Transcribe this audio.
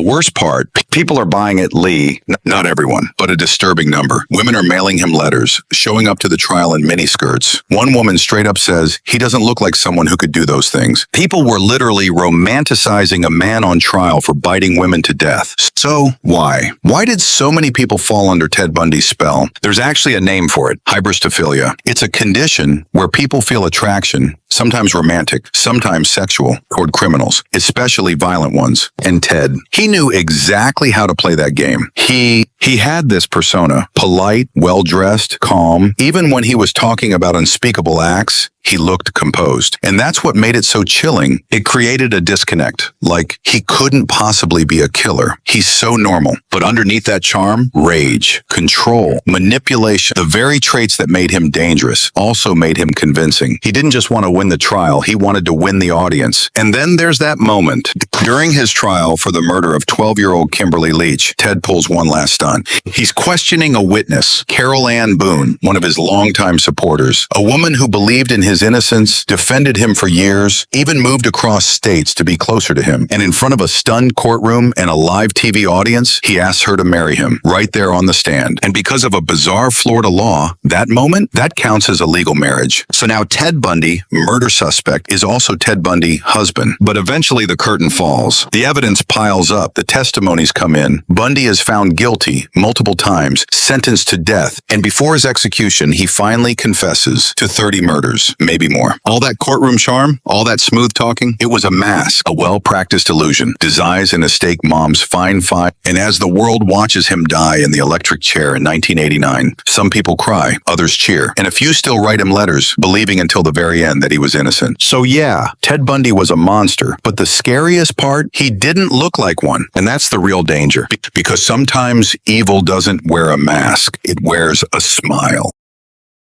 the worst part, people are buying it, Lee. Not everyone, but a disturbing number. Women are mailing him letters, showing up to the trial in miniskirts. One woman straight up says he doesn't look like someone who could do those things. People were literally romanticizing a man on trial for biting women to death. So why? Why did so many people fall under Ted Bundy's spell? There's actually a name for it, hybristophilia. It's a condition where people feel attraction, sometimes romantic, sometimes sexual, toward criminals, especially violent ones. And Ted, he knew exactly how to play that game. He had this persona, polite, well-dressed, calm. Even when he was talking about unspeakable acts, he looked composed. And that's what made it so chilling. It created a disconnect. Like, he couldn't possibly be a killer. He's so normal. But underneath that charm, rage, control, manipulation, the very traits that made him dangerous, also made him convincing. He didn't just want to win the trial, he wanted to win the audience. And then there's that moment. During his trial for the murder of 12-year-old Kimberly Leach, Ted pulls one last stunt. He's questioning a witness, Carol Ann Boone, one of his longtime supporters, a woman who believed in his innocence, defended him for years, even moved across states to be closer to him. And in front of a stunned courtroom and a live TV audience, he asks her to marry him, right there on the stand. And because of a bizarre Florida law, that moment, that counts as a legal marriage. So now Ted Bundy, murder suspect, is also Ted Bundy, husband. But eventually the curtain falls. The evidence piles up, the testimonies come in. Bundy is found guilty multiple times, sentenced to death. And before his execution, he finally confesses to 30 murders. Maybe more. All that courtroom charm, all that smooth talking, it was a mask, a well-practiced illusion, disguised in a stake mom's fine fight. And as the world watches him die in the electric chair in 1989, some people cry, others cheer, and a few still write him letters, believing until the very end that he was innocent. So yeah, Ted Bundy was a monster, but the scariest part, he didn't look like one. And that's the real danger, because sometimes evil doesn't wear a mask, it wears a smile.